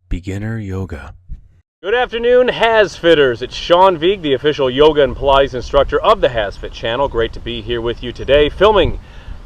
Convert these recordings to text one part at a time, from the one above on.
Beginner Yoga. Good afternoon, HASfitters. It's Sean Vigue, the official yoga and Pilates instructor of the HASfit channel. Great to be here with you today, filming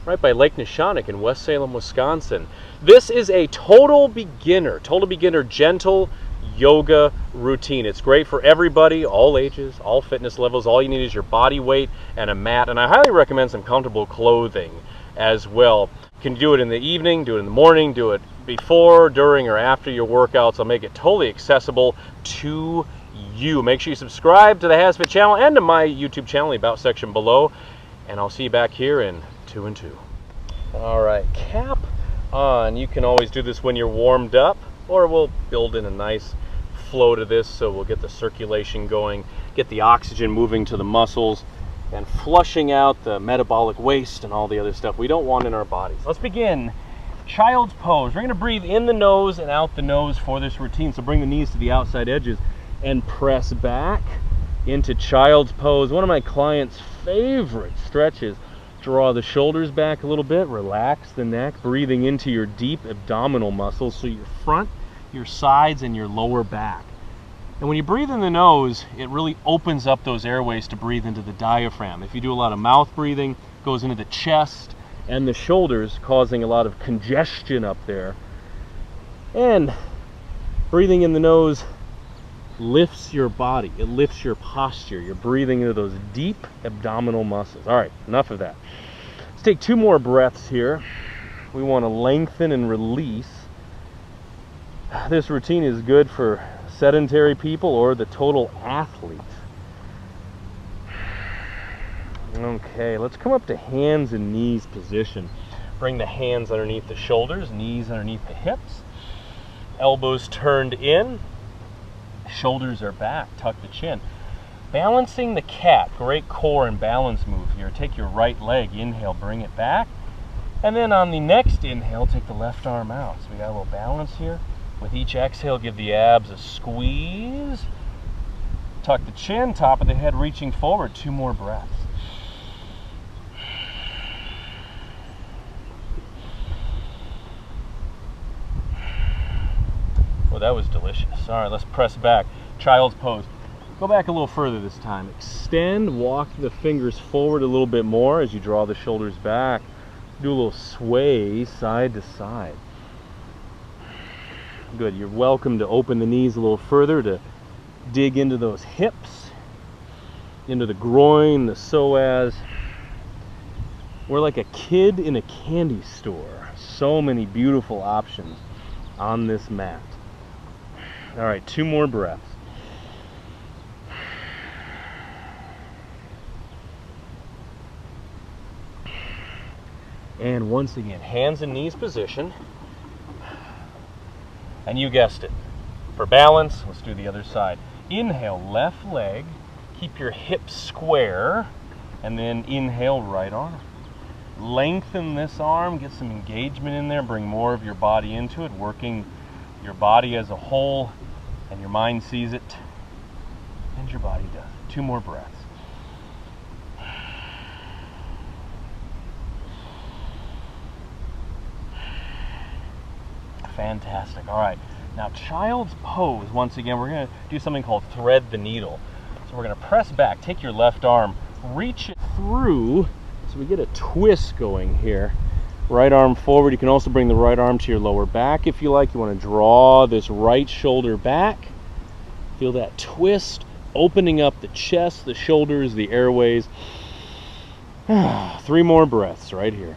right by Lake Neshonoc in West Salem, Wisconsin. This is a total beginner, gentle yoga routine. It's great for everybody, all ages, all fitness levels. All you need is your body weight and a mat, and I highly recommend some comfortable clothing as well. You can do it in the evening, do it in the morning, do it before, during, or after your workouts. I'll make it totally accessible to you. Make sure you subscribe to the HASfit channel and to my YouTube channel, the About section below, and I'll see you back here in 2 and 2. All right, cap on. You can always do this when you're warmed up, or we'll build in a nice flow to this so we'll get the circulation going, get the oxygen moving to the muscles, and flushing out the metabolic waste and all the other stuff we don't want in our bodies. Let's begin. Child's pose. We're going to breathe in the nose and out the nose for this routine. So bring the knees to the outside edges and press back into child's pose. One of my clients' favorite stretches. Draw the shoulders back a little bit, relax the neck, breathing into your deep abdominal muscles, so your front, your sides, and your lower back. And when you breathe in the nose, it really opens up those airways to breathe into the diaphragm. If you do a lot of mouth breathing, it goes into the chest and the shoulders, causing a lot of congestion up there. And breathing in the nose lifts your body. It lifts your posture. You're breathing into those deep abdominal muscles. All right, enough of that. Let's take 2 more breaths here. We want to lengthen and release. This routine is good for sedentary people or the total athlete. Okay, let's come up to hands and knees position. Bring the hands underneath the shoulders, knees underneath the hips, elbows turned in, shoulders are back, tuck the chin. Balancing the cat, great core and balance move here. Take your right leg, inhale, bring it back, and then on the next inhale, take the left arm out. So we got a little balance here. With each exhale, give the abs a squeeze. Tuck the chin, top of the head reaching forward. 2 more breaths. Well, that was delicious. All right, let's press back. Child's pose. Go back a little further this time. Extend, walk the fingers forward a little bit more as you draw the shoulders back. Do a little sway side to side. Good. You're welcome to open the knees a little further to dig into those hips, into the groin, the psoas. We're like a kid in a candy store. So many beautiful options on this mat. All right, 2 more breaths. And once again, hands and knees position. And you guessed it. For balance, let's do the other side. Inhale, left leg. Keep your hips square. And then inhale, right arm. Lengthen this arm. Get some engagement in there. Bring more of your body into it. Working your body as a whole. And your mind sees it. And your body does it. 2 more breaths. Fantastic. All right. Now, child's pose. Once again, we're going to do something called thread the needle. So we're going to press back. Take your left arm, reach it through, so we get a twist going here. Right arm forward. You can also bring the right arm to your lower back if you like. You want to draw this right shoulder back. Feel that twist, opening up the chest, the shoulders, the airways. 3 more breaths right here.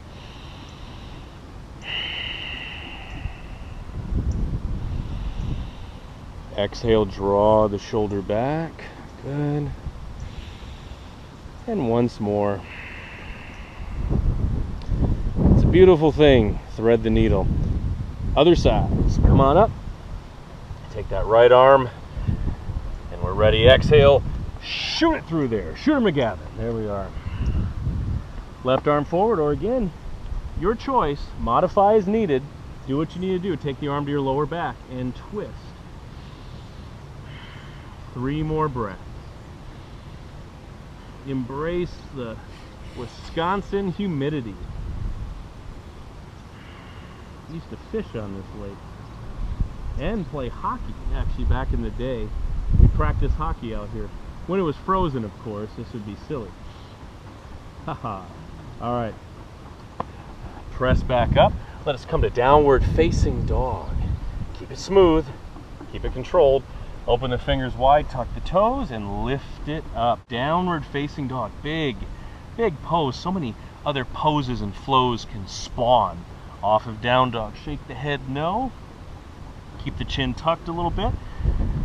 Exhale, draw the shoulder back. Good. And once more. It's a beautiful thing. Thread the needle. Other side. So come on up. Take that right arm. And we're ready. Exhale. Shoot it through there. Shoot 'em together. There we are. Left arm forward, or again, your choice. Modify as needed. Do what you need to do. Take the arm to your lower back and twist. 3 more breaths. Embrace the Wisconsin humidity. I used to fish on this lake. and play hockey. Actually, back in the day, we practiced hockey out here. When it was frozen, of course. This would be silly. Haha. All right. Press back up. Let us come to downward facing dog. Keep it smooth. Keep it controlled. Open the fingers wide, tuck the toes, and lift it up. Downward facing dog. Big, big pose. So many other poses and flows can spawn off of down dog. Shake the head no. Keep the chin tucked a little bit.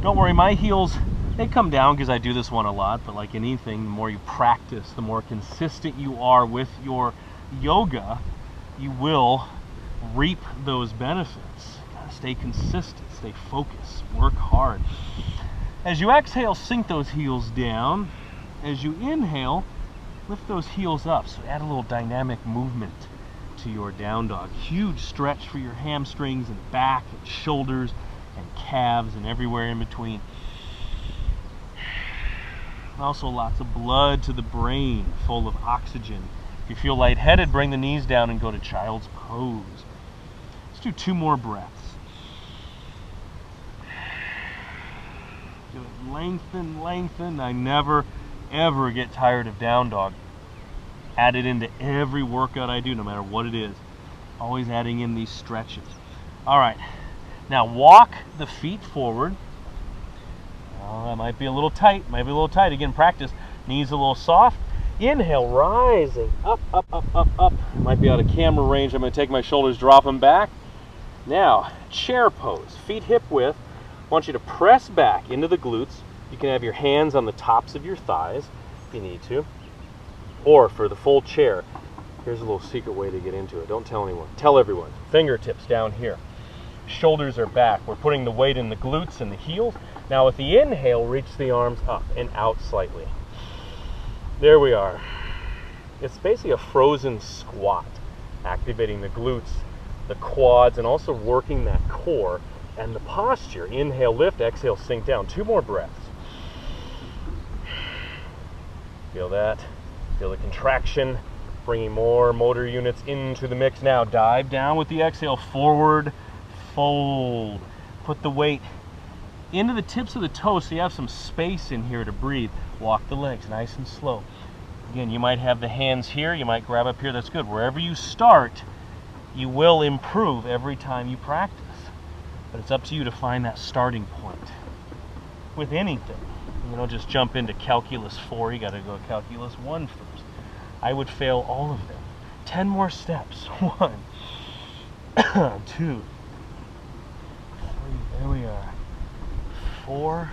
Don't worry, my heels, they come down because I do this one a lot, but like anything, the more you practice, the more consistent you are with your yoga, you will reap those benefits. Gotta stay consistent, stay focused, work hard. As you exhale, sink those heels down. As you inhale, lift those heels up. So add a little dynamic movement to your down dog. Huge stretch for your hamstrings and back and shoulders and calves and everywhere in between. Also lots of blood to the brain, full of oxygen. If you feel lightheaded, bring the knees down and go to child's pose. Let's do 2 more breaths. Do it lengthen, lengthen. I never, ever get tired of down dog. Add it into every workout I do, no matter what it is. Always adding in these stretches. All right, now walk the feet forward. Oh, that might be a little tight, Again, practice. Knees a little soft. Inhale, rising, up, up, up, up, up. Might be out of camera range. I'm gonna take my shoulders, drop them back. Now, chair pose, feet hip width. I want you to press back into the glutes. You can have your hands on the tops of your thighs if you need to. Or for the full chair, here's a little secret way to get into it. Don't tell anyone. Tell everyone. Fingertips down here. Shoulders are back. We're putting the weight in the glutes and the heels. Now with the inhale, reach the arms up and out slightly. There we are. It's basically a frozen squat, activating the glutes, the quads, and also working that core and the posture. Inhale, lift, exhale, sink down. 2 more breaths. Feel that? Feel the contraction, bringing more motor units into the mix. Now dive down with the exhale, forward, fold. Put the weight into the tips of the toes so you have some space in here to breathe. Walk the legs nice and slow. Again, you might have the hands here, you might grab up here, that's good. Wherever you start, you will improve every time you practice. But it's up to you to find that starting point with anything. You don't just jump into calculus 4, you gotta go to calculus 1 first. I would fail all of them. 10 more steps. 1, 2, 3, there we are. 4,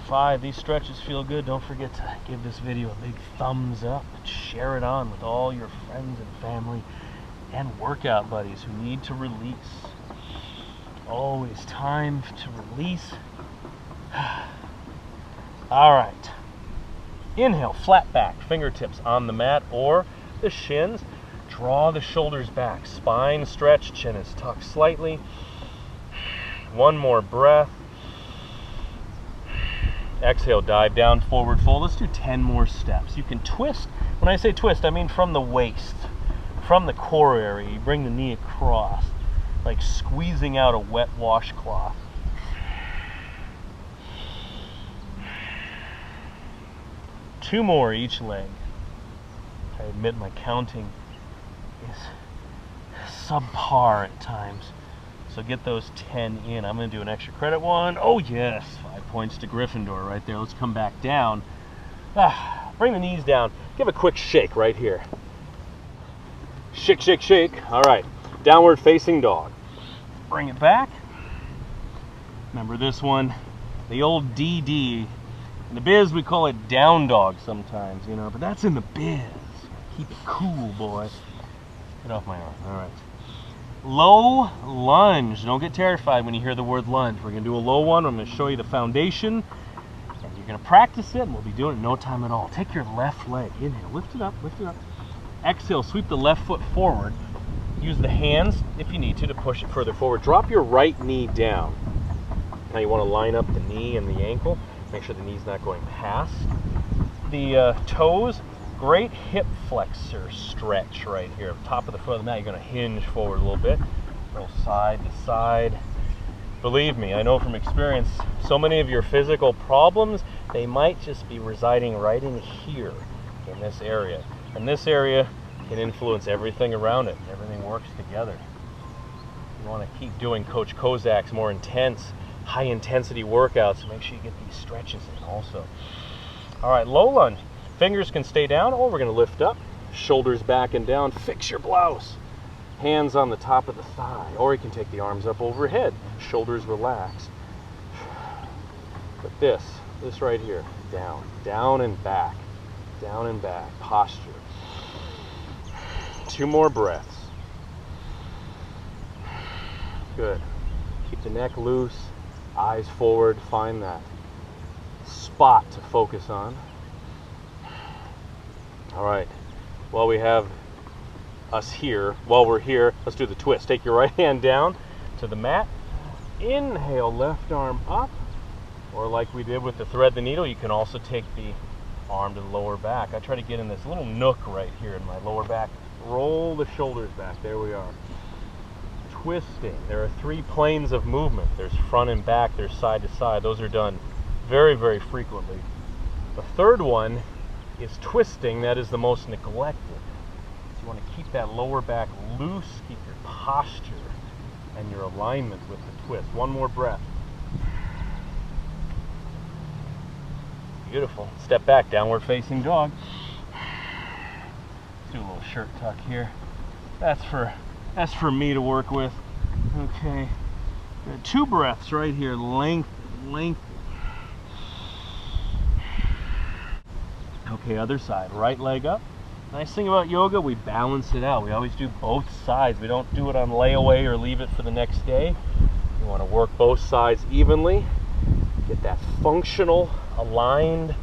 5. These stretches feel good. Don't forget to give this video a big thumbs up and share it on with all your friends and family and workout buddies who need to release. Always time to release. All right. Inhale, flat back, fingertips on the mat or the shins. Draw the shoulders back. Spine stretch, chin is tucked slightly. 1 more breath. Exhale, dive down, forward fold. Let's do 10 more steps. You can twist. When I say twist, I mean from the waist, from the core area. You bring the knee across, like squeezing out a wet washcloth. Two more each leg. I admit my counting is subpar at times. So get those 10 in. I'm going to do an extra credit one. Oh yes, 5 points to Gryffindor right there. Let's come back down. Bring the knees down. Give a quick shake right here. Shake, shake, shake. All right, downward facing dog. Bring it back. Remember this one, the old DD. In the biz, we call it down dog sometimes, you know, but that's in the biz. Keep it cool, boy. Get off my arm. All right. Low lunge. Don't get terrified when you hear the word lunge. We're going to do a low one. I'm going to show you the foundation, and you're going to practice it, and we'll be doing it in no time at all. Take your left leg. Inhale. Lift it up. Lift it up. Exhale. Sweep the left foot forward. Use the hands, if you need to push it further forward. Drop your right knee down. Now you want to line up the knee and the ankle. Make sure the knee's not going past the toes. Great hip flexor stretch right here. Top of the foot of the mat, you're going to hinge forward a little bit. Go side to side. Believe me, I know from experience, so many of your physical problems, they might just be residing right in here, in this area. And this area can influence everything around it. Everything works together. You want to keep doing Coach Kozak's more intense, high-intensity workouts. Make sure you get these stretches in also. All right, low lunge. Fingers can stay down, or we're going to lift up. Shoulders back and down. Fix your blouse. Hands on the top of the thigh, or you can take the arms up overhead. Shoulders relaxed. But this right here, down and back, posture. 2 more breaths. Good. Keep the neck loose, eyes forward, find that spot to focus on. All right, while we have us here, while we're here, let's do the twist. Take your right hand down to the mat. Inhale, left arm up, or like we did with the thread the needle, you can also take the arm to the lower back. I try to get in this little nook right here in my lower back. Roll the shoulders back. There we are. Twisting. There are 3 planes of movement. There's front and back, there's side to side. Those are done very, very frequently. The third one is twisting. That is the most neglected. So you want to keep that lower back loose, keep your posture and your alignment with the twist. 1 more breath. Beautiful. Step back, downward facing dog. Let's do a little shirt tuck here. That's for me to work with. Okay. Good. 2 breaths right here. Length. Okay, other side. Right leg up. Nice thing about yoga, we balance it out. We always do both sides. We don't do it on layaway or leave it for the next day. You want to work both sides evenly. Get that functional, aligned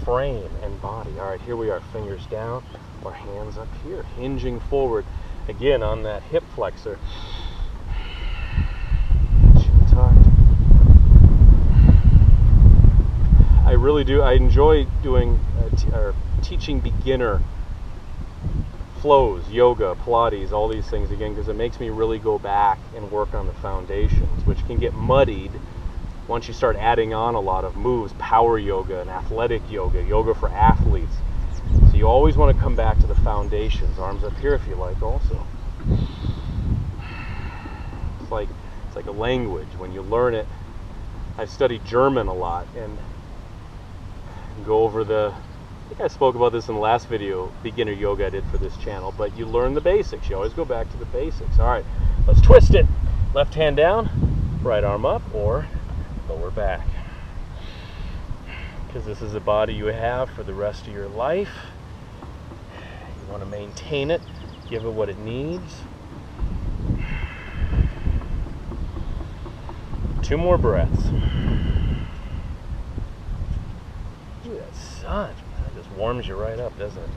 frame and body. All right, here we are. Fingers down or hands up here. Hinging forward. Again, on that hip flexor. Chin tucked. I really do. I enjoy doing or teaching beginner flows, yoga, Pilates, all these things again, because it makes me really go back and work on the foundations, which can get muddied once you start adding on a lot of moves, power yoga and athletic yoga, yoga for athletes. So you always want to come back to the foundations. Arms up here if you like also. It's like a language. When you learn it, I've studied German a lot and go over I think I spoke about this in the last video, beginner yoga I did for this channel, but you learn the basics. You always go back to the basics. All right, let's twist it. Left hand down, right arm up, or lower back. Because this is a body you have for the rest of your life. You want to maintain it, give it what it needs. 2 more breaths. Ooh, that sun. That just warms you right up, doesn't it?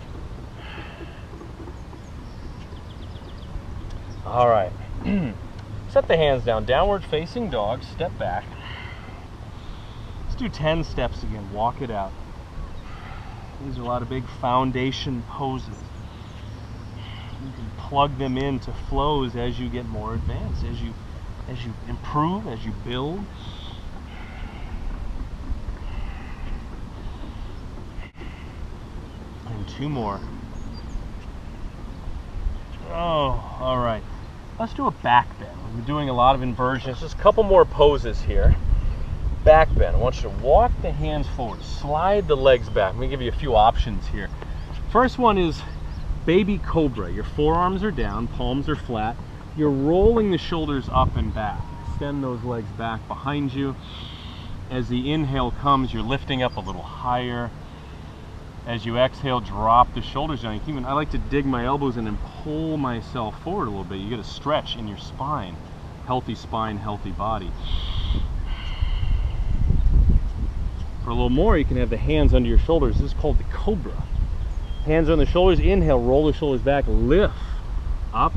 All right. Set the hands down. Downward facing dog. Step back. Let's do 10 steps again. Walk it out. These are a lot of big foundation poses. You can plug them into flows as you get more advanced, as you improve, as you build. And 2 more. Oh, all right. Let's do a back bend. We're doing a lot of inversions. Just a couple more poses here. Back bend. I want you to walk the hands forward. Slide the legs back. I'm going to give you a few options here. First one is baby cobra. Your forearms are down, palms are flat. You're rolling the shoulders up and back. Extend those legs back behind you. As the inhale comes, you're lifting up a little higher. As you exhale, drop the shoulders down. I like to dig my elbows in and pull myself forward a little bit. You get a stretch in your spine. Healthy spine, healthy body. For a little more, you can have the hands under your shoulders. This is called the cobra. Hands on the shoulders. Inhale, roll the shoulders back, lift up.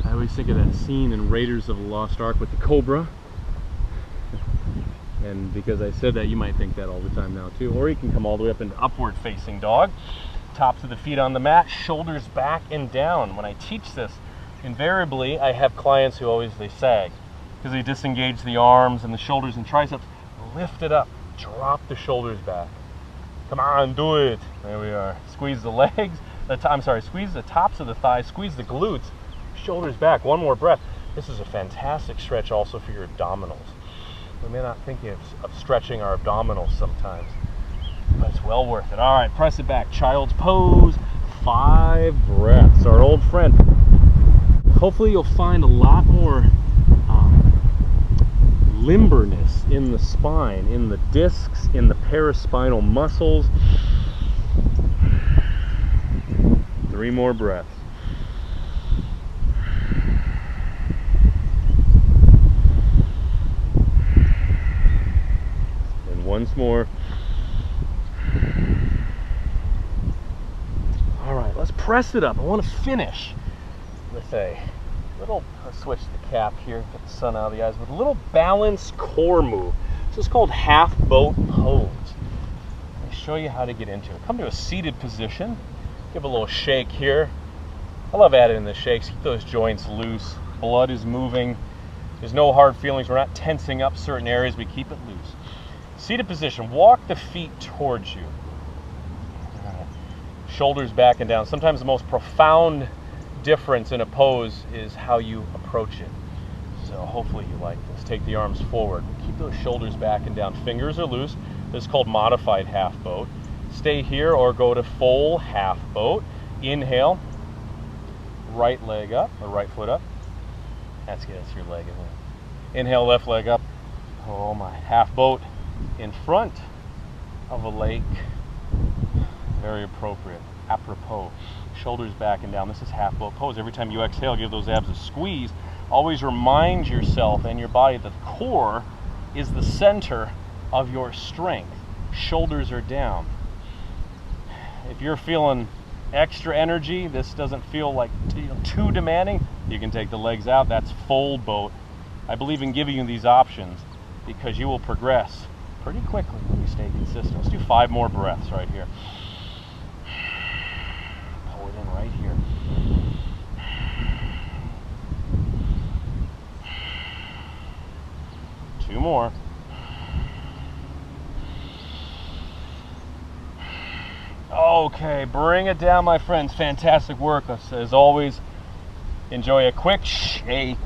I always think of that scene in Raiders of the Lost Ark with the cobra. And because I said that, you might think that all the time now too. Or you can come all the way up into upward facing dog. Tops of the feet on the mat, shoulders back and down. When I teach this, invariably I have clients who they sag. because they disengage the arms and the shoulders and triceps. Lift it up, drop the shoulders back. Come on, do it. There we are. Squeeze the legs, squeeze the tops of the thighs, squeeze the glutes, shoulders back. One more breath. This is a fantastic stretch also for your abdominals. We may not think of stretching our abdominals sometimes, but it's well worth it. All right, press it back. Child's pose, 5 breaths. Our old friend. Hopefully you'll find a lot more limberness in the spine, in the discs, in the paraspinal muscles. 3 more breaths. And once more. All right, let's press it up. I want to finish with a little, let's switch the cap here, get the sun out of the eyes, with a little balanced core move. This is called half boat pose. Let me show you how to get into it. Come to a seated position, give a little shake here. I love adding in the shakes, keep those joints loose, blood is moving, there's no hard feelings, we're not tensing up certain areas, we keep it loose. Seated position, walk the feet towards you. All right. Shoulders back and down. Sometimes the most profound difference in a pose is how you approach it. So hopefully you like this. Take the arms forward. Keep those shoulders back and down. Fingers are loose. This is called modified half boat. Stay here or go to full half boat. Inhale. Right leg up or right foot up. That's good. That's your leg. Inhale, left leg up. Oh my. Half boat in front of a lake. Very appropriate. Apropos. Shoulders back and down. This is half boat pose. Every time you exhale, give those abs a squeeze. Always remind yourself and your body that the core is the center of your strength. Shoulders are down. If you're feeling extra energy, this doesn't feel like too demanding, you can take the legs out. That's full boat. I believe in giving you these options because you will progress pretty quickly when you stay consistent. Let's do 5 more breaths right here. Pull it in right here. Two more. Okay, bring it down, my friends. Fantastic work. As always, enjoy a quick shake.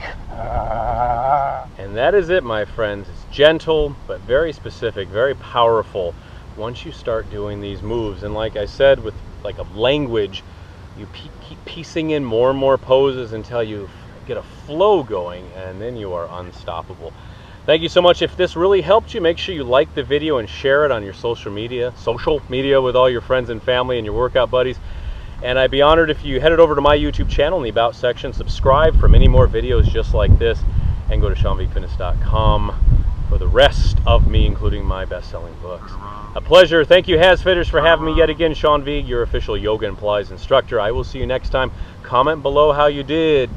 And that is it, my friends. It's gentle, but very specific, very powerful once you start doing these moves. And like I said, with like a language, you keep piecing in more and more poses until you get a flow going, and then you are unstoppable. Thank you so much. If this really helped you, make sure you like the video and share it on your social media with all your friends and family and your workout buddies. And I'd be honored if you headed over to my YouTube channel in the About section, subscribe for many more videos just like this, and go to SeanVigueFitness.com for the rest of me, including my best-selling books. A pleasure. Thank you, HASfitters, for having me yet again. Sean Vigue, your official yoga and Pilates instructor. I will see you next time. Comment below how you did.